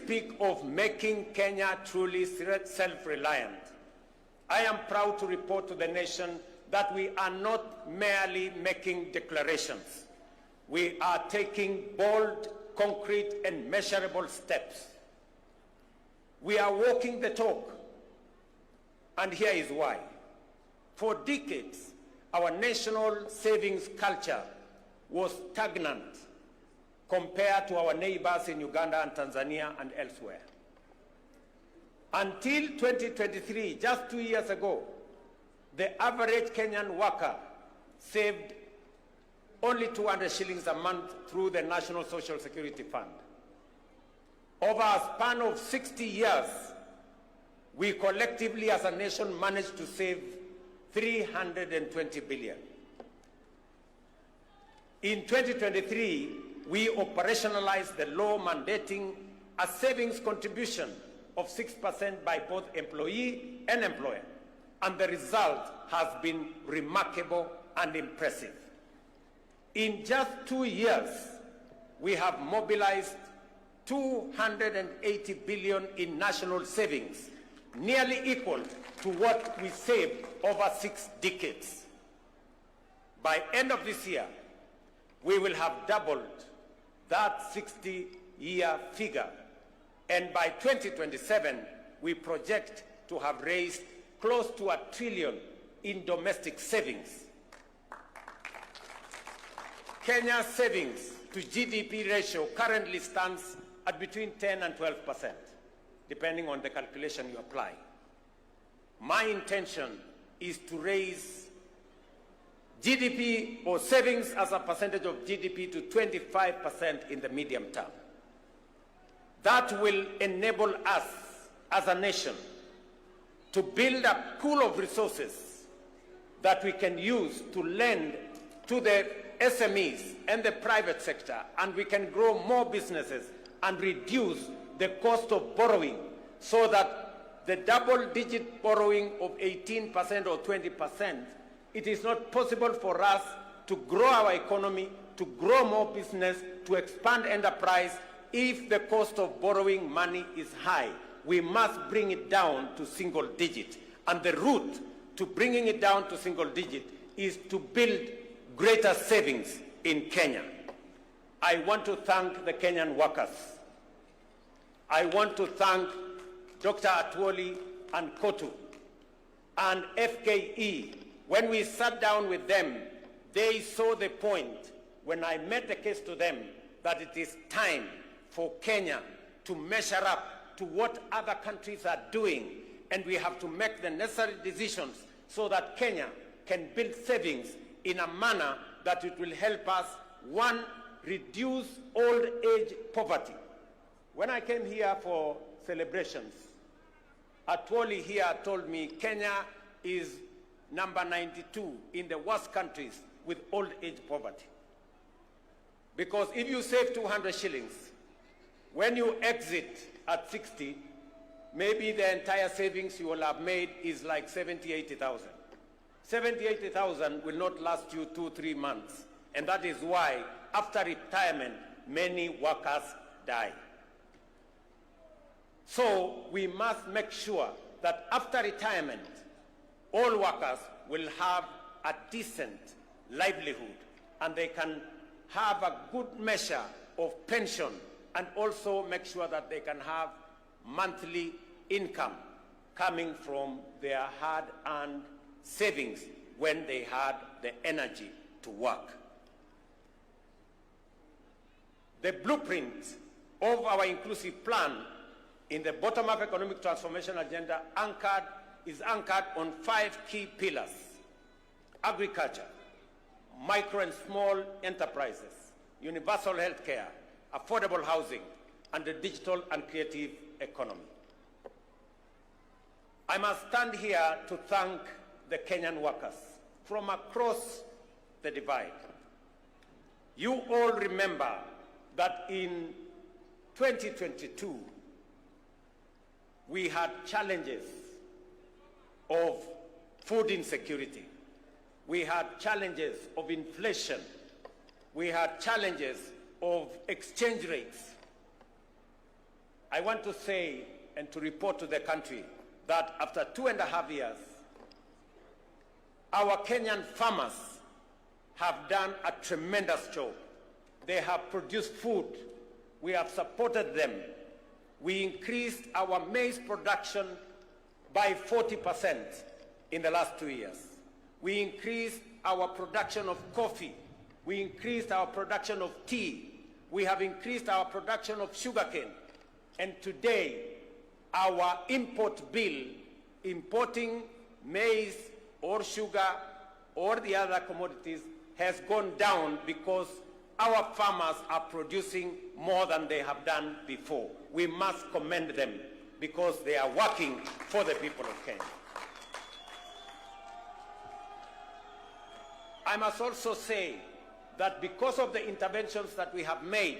speak of making Kenya truly self-reliant, I am proud to report to the nation that we are not merely making declarations. We are taking bold, concrete, and measurable steps. We are walking the talk, and here is why. For decades, our national savings culture was stagnant compared to our neighbors in Uganda and Tanzania and elsewhere. Until 2023, just 2 years ago, the average Kenyan worker saved only 200 shillings a month through the National Social Security Fund. Over a span of 60 years, we collectively as a nation managed to save 320 billion. In 2023, we operationalized the law mandating a savings contribution of 6% by both employee and employer, and the result has been remarkable and impressive. In just 2 years, we have mobilized 280 billion in national savings, nearly equal to what we saved over 6 decades. By end of this year, we will have doubled that 60-year figure, and by 2027, we project to have raised close to $1 trillion in domestic savings. Kenya's savings to GDP ratio currently stands at between 10 and 12%, depending on the calculation you apply. My intention is to raise GDP or savings as a percentage of GDP to 25% in the medium term. That will enable us as a nation to build a pool of resources that we can use to lend to the SMEs and the private sector, and we can grow more businesses and reduce the cost of borrowing so that the double-digit borrowing of 18% or 20%, it is not possible for us to grow our economy, to grow more business, to expand enterprise if the cost of borrowing money is high. We must bring it down to single digit. And the route to bringing it down to single digit is to build greater savings in Kenya. I want to thank the Kenyan workers. I want to thank Dr. Atwoli and Kotu and FKE. When we sat down with them, they saw the point when I made the case to them that it is time for Kenya to measure up to what other countries are doing, and we have to make the necessary decisions so that Kenya can build savings in a manner that it will help us, one, reduce old age poverty. When I came here for celebrations, Atwoli here told me Kenya is number 92 in the worst countries with old age poverty. Because if you save 200 shillings, when you exit at 60, maybe the entire savings you will have made is like 70, 80,000. 70, 80,000 will not last you 2-3 months. And that is why, after retirement, many workers die. So we must make sure that after retirement, all workers will have a decent livelihood, and they can have a good measure of pension, and also make sure that they can have monthly income coming from their hard-earned savings when they had the energy to work. The blueprint of our inclusive plan in the bottom-up economic transformation agenda is anchored on 5 key pillars: agriculture, micro and small enterprises, universal health care, affordable housing, and the digital and creative economy. I must stand here to thank the Kenyan workers from across the divide. You all remember that in 2022, we had challenges of food insecurity. We had challenges of inflation. We had challenges of exchange rates. I want to say and to report to the country that after 2.5 years, our Kenyan farmers have done a tremendous job. They have produced food. We have supported them. We increased our maize production by 40% in the last 2 years. We increased our production of coffee. We increased our production of tea. We have increased our production of sugarcane. And today, our import bill, importing maize or sugar or the other commodities, has gone down because our farmers are producing more than they have done before. We must commend them because they are working for the people of Kenya. I must also say that because of the interventions that we have made,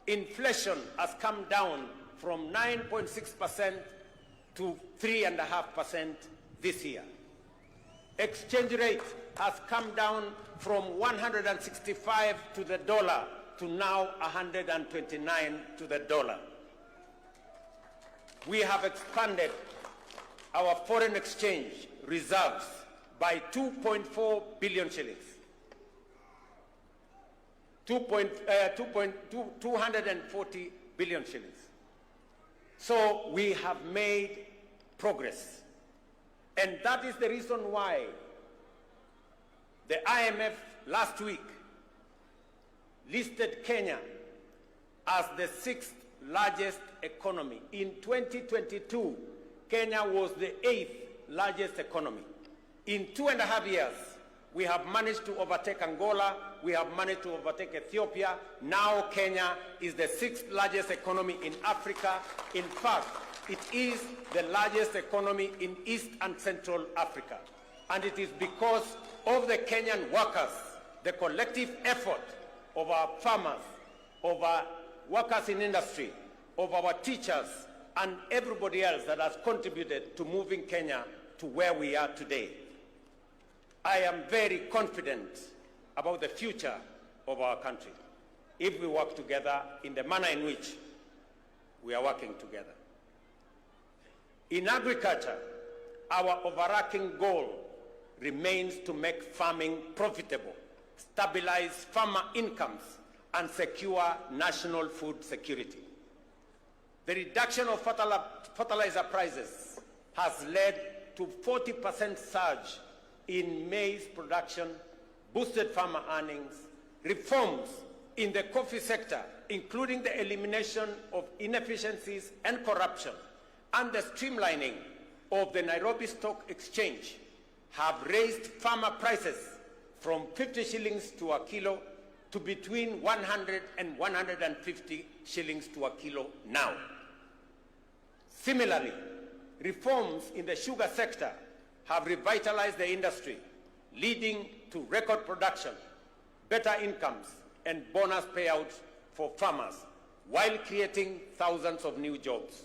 inflation has come down from 9.6% to 3.5% this year. Exchange rate has come down from 165 to the dollar to now 129 to the dollar. We have expanded our foreign exchange reserves by 2.4 billion shillings. 240 billion shillings. So we have made progress. And that is the reason why the IMF last week listed Kenya as the 6th largest economy. In 2022, Kenya was the 8th largest economy. In 2.5 years, we have managed to overtake Angola, we have managed to overtake Ethiopia. Now Kenya is the 6th largest economy in Africa. In fact, it is the largest economy in East and Central Africa. And it is because of the Kenyan workers, the collective effort of our farmers, of our workers in industry, of our teachers, and everybody else that has contributed to moving Kenya to where we are today. I am very confident about the future of our country if we work together in the manner in which we are working together. In agriculture, our overarching goal remains to make farming profitable, stabilize farmer incomes, and secure national food security. The reduction of fertilizer prices has led to 40% surge in maize production, boosted farmer earnings, reforms in the coffee sector, including the elimination of inefficiencies and corruption, and the streamlining of the Nairobi Stock Exchange have raised farmer prices from 50 shillings to a kilo to between 100 and 150 shillings to a kilo now. Similarly, reforms in the sugar sector have revitalized the industry, leading to record production, better incomes, and bonus payouts for farmers, while creating thousands of new jobs.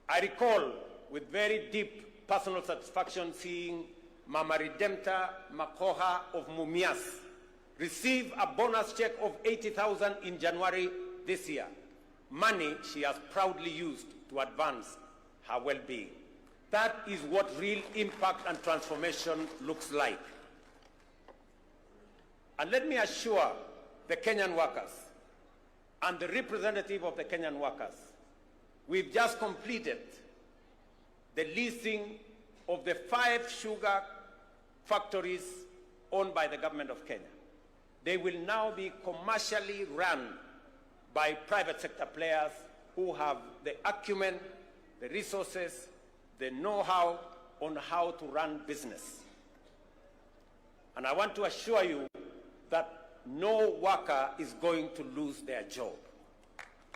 I recall with very deep personal satisfaction seeing Mama Redempta Makoha of Mumias receive a bonus check of 80,000 in January this year, money she has proudly used to advance her well-being. That is what real impact and transformation looks like. And let me assure the Kenyan workers and the representative of the Kenyan workers, we've just completed the leasing of the 5 sugar factories owned by the government of Kenya. They will now be commercially run by private sector players who have the acumen, the resources, the know-how on how to run business. And I want to assure you that no worker is going to lose their job.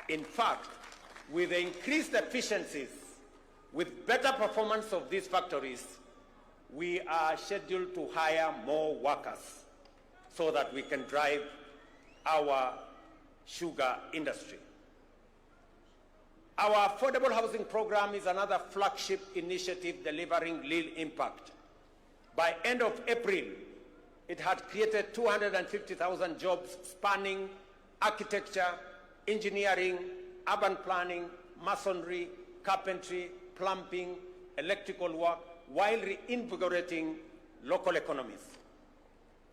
In fact, with the increased efficiencies, with better performance of these factories, we are scheduled to hire more workers so that we can drive our sugar industry. Our affordable housing program is another flagship initiative delivering real impact. By end of April, it had created 250,000 jobs spanning architecture, engineering, urban planning, masonry, carpentry, plumbing, electrical work, while reinvigorating local economies.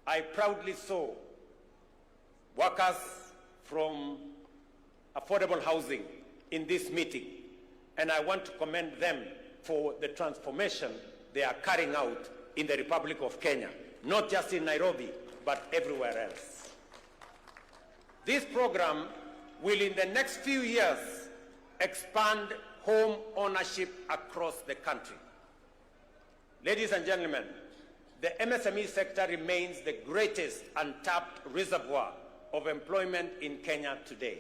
I proudly saw workers from affordable housing in this meeting, and I want to commend them for the transformation they are carrying out in the Republic of Kenya, not just in Nairobi, but everywhere else. This program will, in the next few years, expand home ownership across the country. Ladies and gentlemen, the MSME sector remains the greatest untapped reservoir of employment in Kenya today.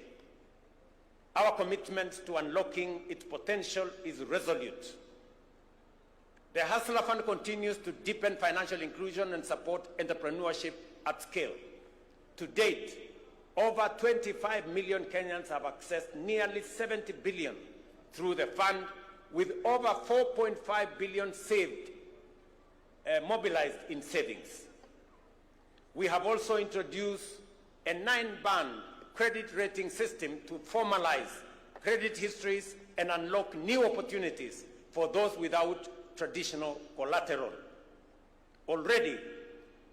Our commitment to unlocking its potential is resolute. The Hustler Fund continues to deepen financial inclusion and support entrepreneurship at scale. To date, over 25 million Kenyans have accessed nearly 70 billion through the fund, with over 4.5 billion mobilized in savings. We have also introduced a 9-band credit rating system to formalize credit histories and unlock new opportunities for those without traditional collateral. Already,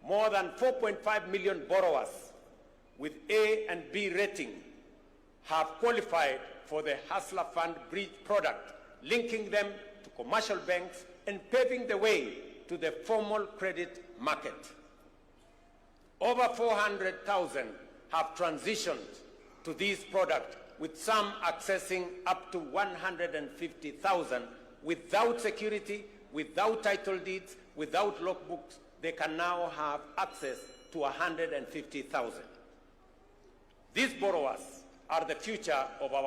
more than 4.5 million borrowers with A and B rating have qualified for the Hustler Fund Bridge product, linking them to commercial banks and paving the way to the formal credit market. Over 400,000 have transitioned to this product, with some accessing up to 150,000 without security, without title deeds, without logbooks. They can now have access to 150,000. These borrowers are the future of our